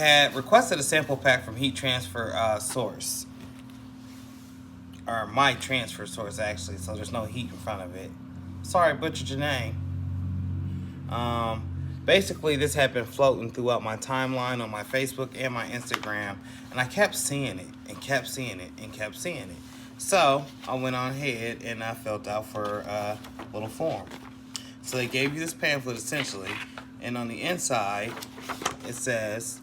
had requested a sample pack from Heat Transfer Source. Or my transfer source, actually, so there's no heat in front of it. Sorry, butchered your name. Basically, this had been floating throughout my timeline on my Facebook and my Instagram, and I kept seeing it, and kept seeing it, and kept seeing it. So, I went on ahead and I filled out for a little form. So they gave you this pamphlet, essentially, and on the inside, it says,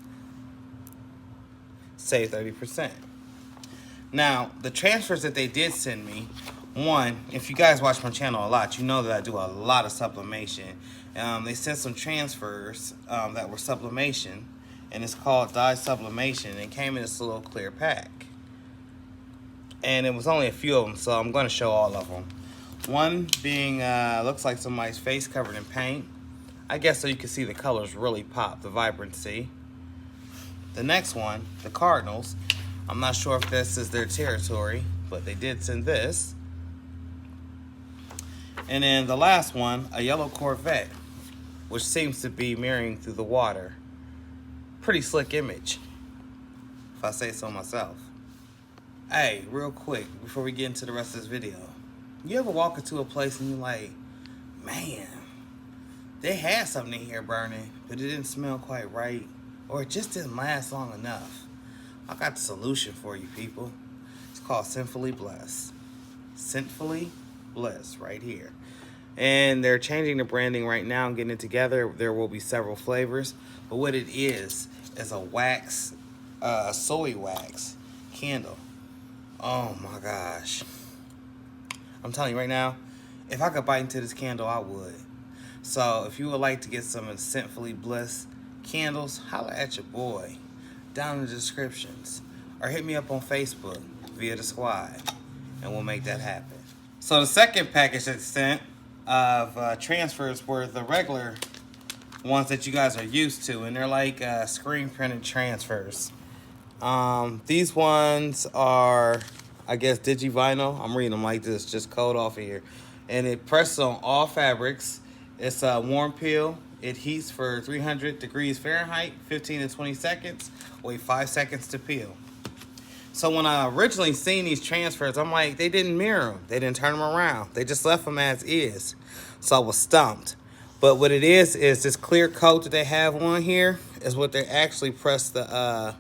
save 30%. Now, the transfers that they did send me, one, if you guys watch my channel a lot, you know that I do a lot of sublimation. They sent some transfers that were sublimation, and it's called dye sublimation. It came in this little clear pack. And it was only a few of them, so I'm going to show all of them. One being, looks like somebody's face covered in paint. I guess so you can see the colors really pop, the vibrancy. The next one, the Cardinals. I'm not sure if this is their territory, but they did send this. And then the last one, a yellow Corvette, which seems to be mirroring through the water. Pretty slick image, if I say so myself. Hey, real quick, before we get into the rest of this video, you ever walk into a place and you're like, man, they had something in here burning, but it didn't smell quite right, or it just didn't last long enough? I got the solution for you people. It's called Sinfully Blessed. Sinfully Blessed, right here. And they're changing the branding right now and getting it together. There will be several flavors, but what it is a wax, soy wax candle. Oh my gosh. I'm telling you right now, if I could bite into this candle, I would. So if you would like to get some of the Sinfully Blessed candles, holla at your boy down in the descriptions, or hit me up on Facebook via the squad, and we'll make that happen. So the second package that's sent of transfers were the regular ones that you guys are used to, and they're like screen printed transfers. These ones are, I guess, digivinyl. I'm reading them like this, just code off of here. And it presses on all fabrics. It's a warm peel. It heats for 300 degrees Fahrenheit, 15 to 20 seconds. Wait 5 seconds to peel. So when I originally seen these transfers, I'm like, they didn't mirror them. They didn't turn them around. They just left them as is. So I was stumped. But what it is this clear coat that they have on here is what they actually press the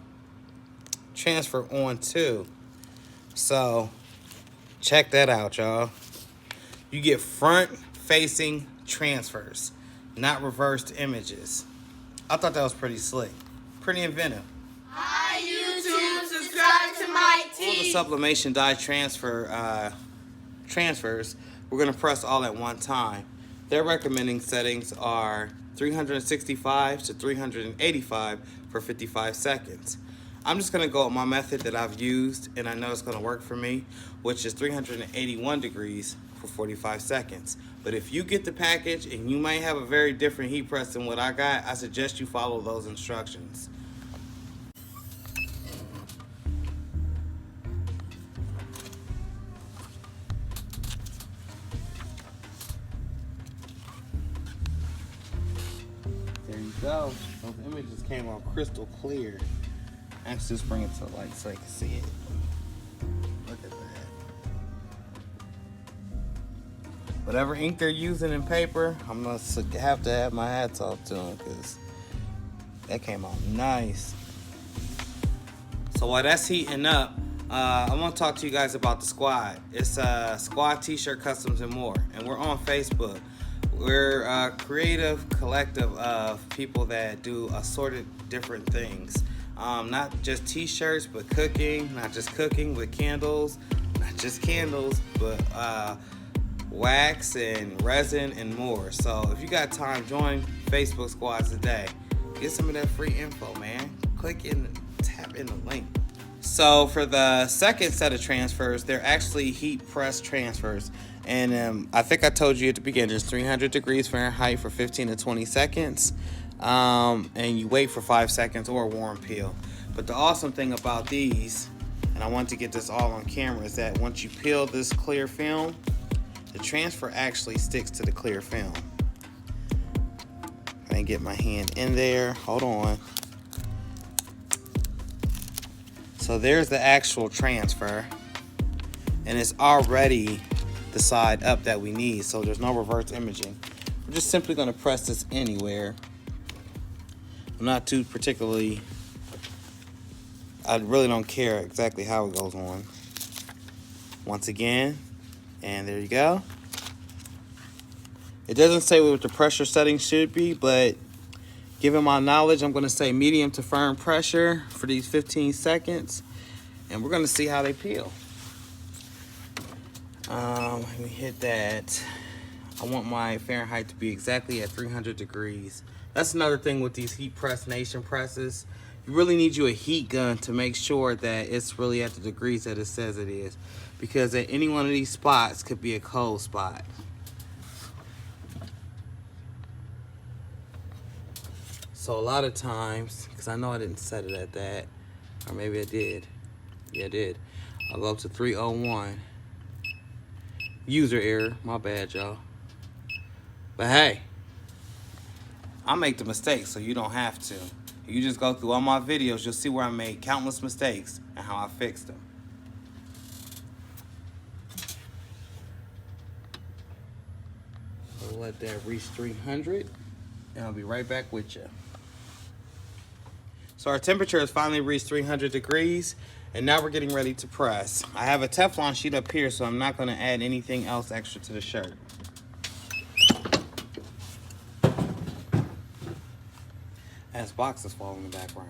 transfer on to. So check that out, y'all. You get front-facing transfers, not reversed images. I thought that was pretty slick. Pretty inventive. Hi, YouTube. Subscribe to my team. All the sublimation dye transfers, we're going to press all at one time. Their recommending settings are 365 to 385 for 55 seconds. I'm just going to go with my method that I've used, and I know it's going to work for me, which is 381 degrees for 45 seconds. But if you get the package and you might have a very different heat press than what I got, I suggest you follow those instructions. There you go. Those images came out crystal clear. Let's just bring it to the light so you can see it. Look at that. Whatever ink they're using in paper, I'm gonna have to have my hats off to them because that came out nice. So while that's heating up, I want to talk to you guys about the squad. It's Squad T-Shirt Customs and More, and we're on Facebook. We're a creative collective of people that do assorted different things. Not just t-shirts, but cooking, not just cooking, with candles, not just candles, but wax and resin and more. So if you got time, join Facebook Squad today. Get some of that free info, man. Click in, tap in the link. So for the second set of transfers, they're actually heat press transfers. And I think I told you at the beginning, it's 300 degrees Fahrenheit for 15 to 20 seconds. And you wait for 5 seconds or a warm peel. But the awesome thing about these, and I want to get this all on camera, is that once you peel this clear film, the transfer actually sticks to the clear film. I can get my hand in there. Hold on. So there's the actual transfer, and it's already the side up that we need, so there's no reverse imaging. We're just simply going to press this anywhere. I'm not too particularly, I really don't care exactly how it goes on. Once again, and there you go. It doesn't say what the pressure setting should be, but given my knowledge, I'm going to say medium to firm pressure for these 15 seconds, and we're going to see how they peel. Let me hit that. I want my Fahrenheit to be exactly at 300 degrees. That's another thing with these Heat Press Nation presses. You really need you a heat gun to make sure that it's really at the degrees that it says it is, because at any one of these spots could be a cold spot. So a lot of times, because I know I didn't set it at that, or maybe I did. Yeah, I did. I'll go up to 301. User error, my bad, y'all. But hey, I make the mistakes so you don't have to. If you just go through all my videos, you'll see where I made countless mistakes and how I fixed them. So we'll let that reach 300, and I'll be right back with you. So our temperature has finally reached 300 degrees, and now we're getting ready to press. I have a Teflon sheet up here, so I'm not going to add anything else extra to the shirt. As boxes fall in the background.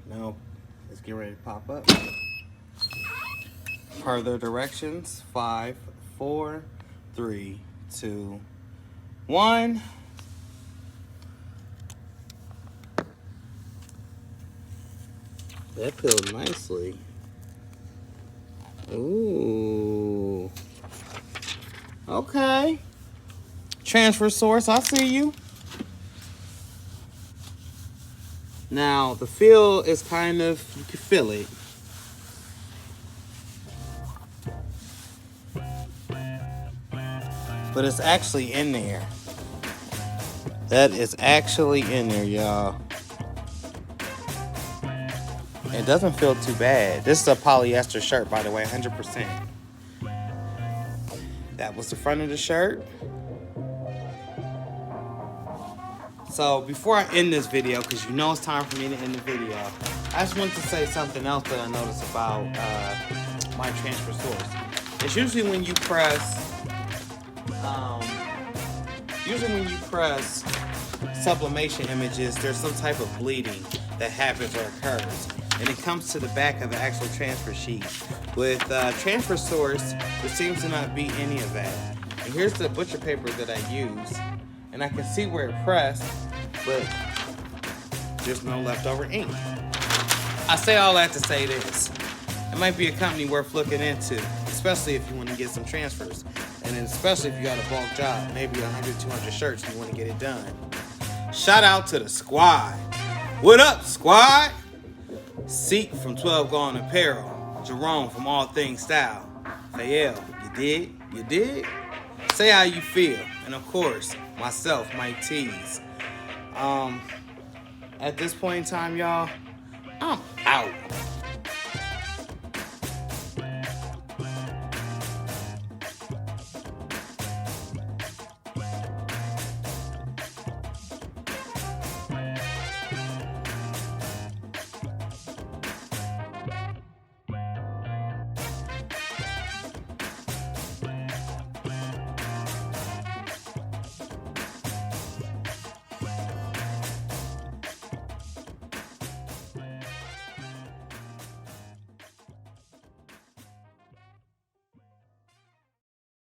Now, let's get ready to pop up. Further directions, 5, 4, 3, 2, 1. That peeled nicely. Ooh. Okay. Transfer source, I see you. Now, the feel is kind of, you can feel it. But it's actually in there. That is actually in there, y'all. It doesn't feel too bad. This is a polyester shirt, by the way, 100%. That was the front of the shirt. So before I end this video, because you know it's time for me to end the video, I just want to say something else that I noticed about my transfer source. It's usually when you press, sublimation images, there's some type of bleeding that happens or occurs, and it comes to the back of the actual transfer sheet. With transfer source, there seems to not be any of that. And here's the butcher paper that I use, and I can see where it pressed, but there's no leftover ink. I say all that to say this. It might be a company worth looking into, especially if you want to get some transfers. And then especially if you got a bulk job, maybe 100, 200 shirts and you want to get it done. Shout out to the squad. What up, squad? Seek from 12 Gone Apparel. Jerome from All Things Style. Sayhowyoufeel, you did? You did? Say how you feel. And of course, myself, Mike T's. At this point in time, y'all, I'm out.